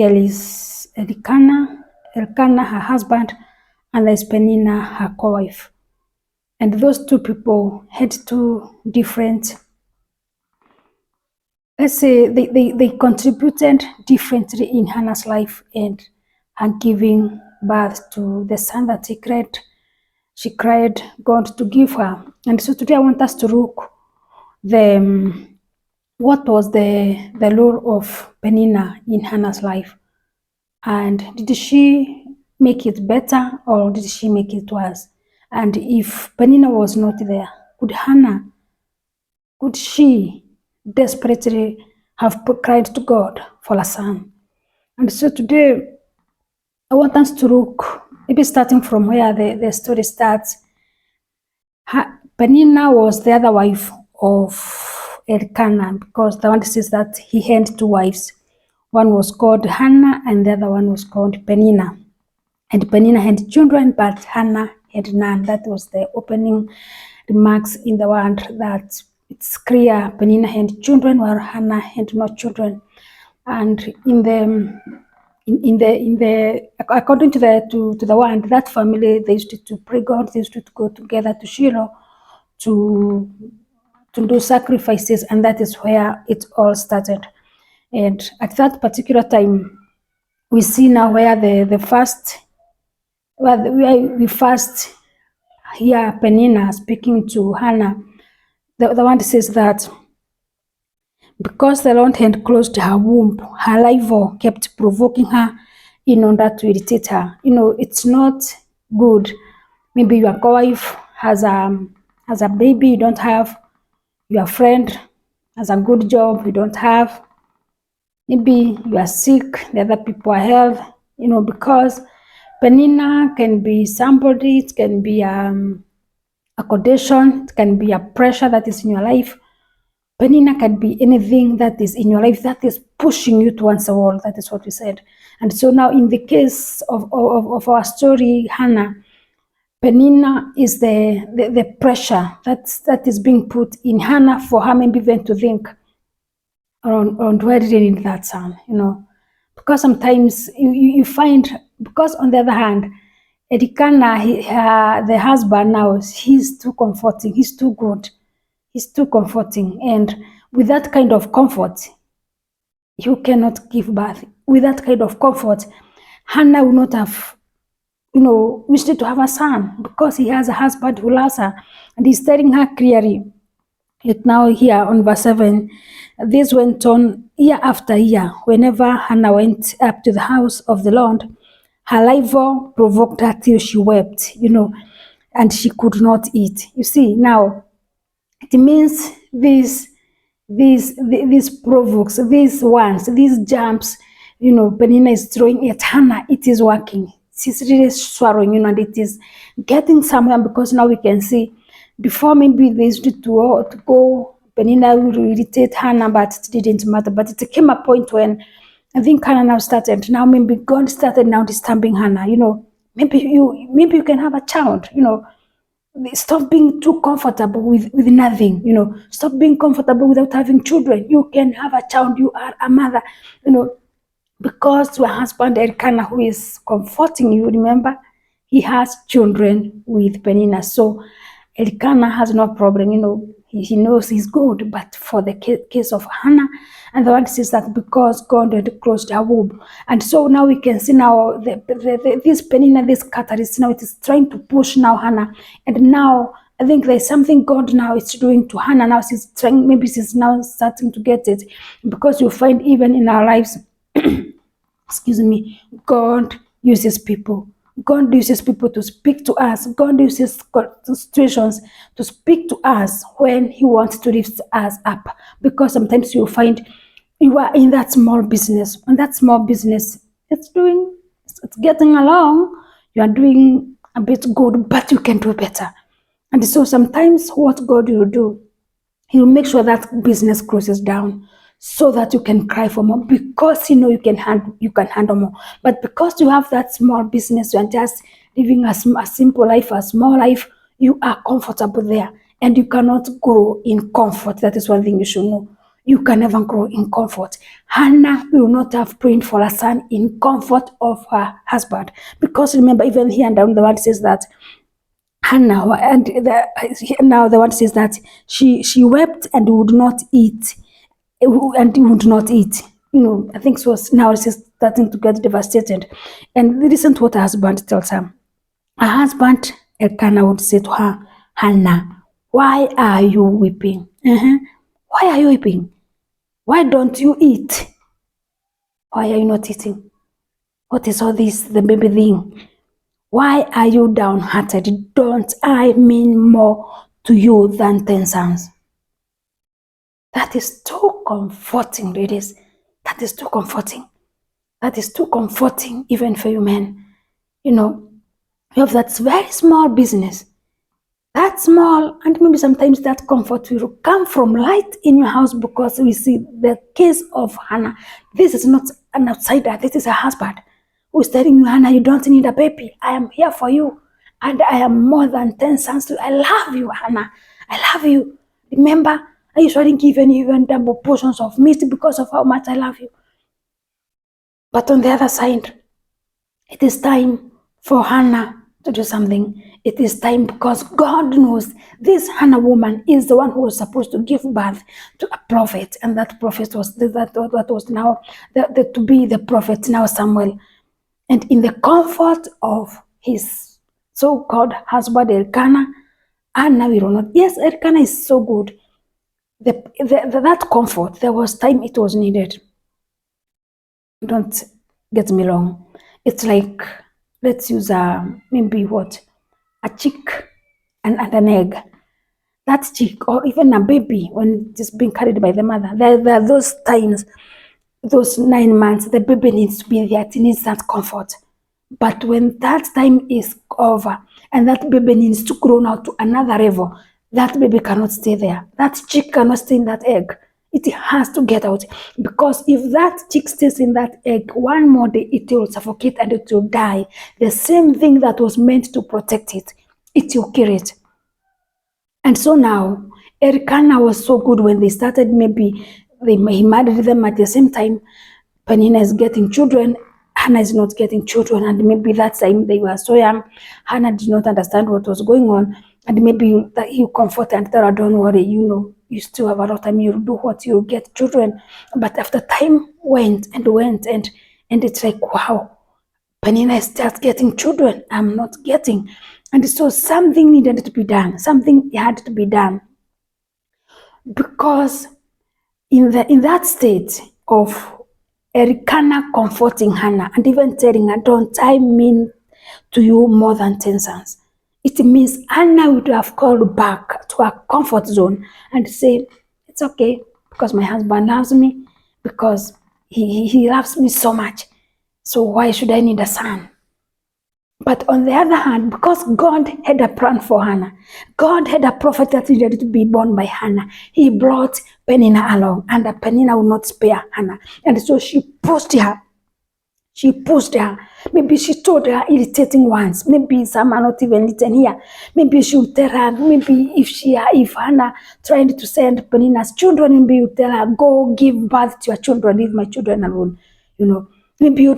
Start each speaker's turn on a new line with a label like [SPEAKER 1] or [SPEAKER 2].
[SPEAKER 1] There is Elkanah, her husband, and there's Peninah, her co-wife. And those two people had two different, let's say, they contributed differently in Hannah's life and her giving birth to the son that she cried God to give her. And so today I want us to look what was the role of Peninah in Hannah's life. And did she make it better or did she make it worse? And if Peninah was not there, could she desperately have cried to God for a son? And so today, I want us to look, maybe starting from where the story starts. Peninah was the other wife of Elkanah, because the one says that he had two wives. One was called Hannah and the other one was called Peninah. And Peninah had children, but Hannah had none. That was the opening remarks in the word, that it's clear Peninah had children while Hannah had no children. And according to the word, that family, they used to pray God, they used to go together to Shiloh to do sacrifices, and that is where it all started. And at that particular time, we see now where we first hear Peninah speaking to Hannah. The one says that because the Lord had closed her womb, her rival kept provoking her in order to irritate her. It's not good. Maybe your wife has a baby you don't have, your friend has a good job you don't have, maybe you are sick, the other people are healthy, because Peninah can be somebody, it can be a condition, it can be a pressure that is in your life. Peninah can be anything that is in your life that is pushing you towards the wall. That is what we said. And so now in the case of our story, Hannah, Peninah is the pressure that is being put in Hannah for her maybe even to think around where did it that son, because sometimes you find, because on the other hand, Elkanah, the husband now, he's too comforting, he's too good, he's too comforting, and with that kind of comfort, you cannot give birth. With that kind of comfort, Hannah will not have wished to have a son, because he has a husband who loves her, and he's telling her clearly. Yet now here on verse 7, this went on year after year. Whenever Hannah went up to the house of the Lord, her rival provoked her till she wept, and she could not eat. You see, now it means these provokes, these ones, these jumps, Peninah is throwing at Hannah, it is working. She's really swallowing, and it is getting somewhere, because now we can see before maybe they used to go, Peninah will irritate Hannah, but it didn't matter. But it came a point when I think Hannah now started, now maybe God started now disturbing Hannah, maybe you can have a child, stop being too comfortable with nothing, stop being comfortable without having children. You can have a child, you are a mother, because your husband Elkanah, who is comforting you, remember, he has children with Peninah. So Elkanah has no problem, he knows he's good. But for the case of Hannah, and the one says that because God had closed her womb. And so now we can see now this Peninah, this catalyst, now it is trying to push now Hannah. And now I think there's something God now is doing to Hannah. Now she's trying, maybe she's now starting to get it, because you find even in our lives, excuse me, God uses people. God uses people to speak to us. God uses situations to speak to us when He wants to lift us up. Because sometimes you find you are in that small business, and that small business, it's getting along. You are doing a bit good, but you can do better. And so sometimes what God will do, He will make sure that business closes down, so that you can cry for more, because you can handle more. But because you have that small business, you are just living a simple life, a small life, you are comfortable there, and you cannot grow in comfort. That is one thing you should know. you can never grow in comfort. Hannah will not have prayed for a son in comfort of her husband. Because remember, even here and down the word says that Hannah, and now the word says that she wept and would not eat, and would not eat. I think so. Now she's starting to get devastated. And listen to what her husband tells her. Her husband, Elkanah, would say to her, Hannah, why are you weeping? Why are you weeping? Why don't you eat? Why are you not eating? What is all this, the baby thing? Why are you downhearted? Don't I mean more to you than 10 sons? That is too comforting, ladies. That is too comforting. That is too comforting even for you men. You have that very small business. That small, and maybe sometimes that comfort will come from light in your house, because we see the case of Hannah. This is not an outsider. This is a husband who is telling you, Hannah, you don't need a baby. I am here for you. And I am more than 10 sons to you. I love you, Hannah. I love you. Remember, I usually give even double portions of meat because of how much I love you. But on the other side, it is time for Hannah to do something. It is time, because God knows this Hannah woman is the one who was supposed to give birth to a prophet, and that prophet was that was now to be the prophet now Samuel. And in the comfort of his so-called husband Elkanah, Hannah will not. Yes, Elkanah is so good. That comfort, there was time it was needed. Don't get me wrong. It's like, let's use maybe what? A chick and an egg. That chick, or even a baby, when it is being carried by the mother, there are those times, those 9 months, the baby needs to be there. It needs that comfort. But when that time is over and that baby needs to grow now to another level, that baby cannot stay there. That chick cannot stay in that egg. It has to get out, because if that chick stays in that egg, one more day it will suffocate and it will die. The same thing that was meant to protect it, it will kill it. And so now, Elkanah was so good when they started. Maybe he married them at the same time. Peninah is getting children, Hannah is not getting children, and maybe that time they were so young, Hannah did not understand what was going on, and maybe you comfort and tell her, don't worry, you still have a lot of time, you'll do what, you'll get children. But after time went, and it's like, wow, Peninah starts getting children, I'm not getting. And so something needed to be done, something had to be done, because in that state of Elkanah comforting Hannah and even telling her, don't I mean to you more than 10 sons? It means Hannah would have called back to her comfort zone and say, it's okay, because my husband loves me, because he loves me so much. So why should I need a son? But on the other hand, because God had a plan for Hannah, God had a prophet that needed to be born by Hannah, he brought Peninah along, and Peninah would not spare Hannah. And so she pushed her. Maybe she told her irritating ones. Maybe some are not even written here. Maybe she would tell her, maybe if Hannah tried to send Peninah's children, maybe you tell her, go give birth to your children, leave my children alone. Maybe you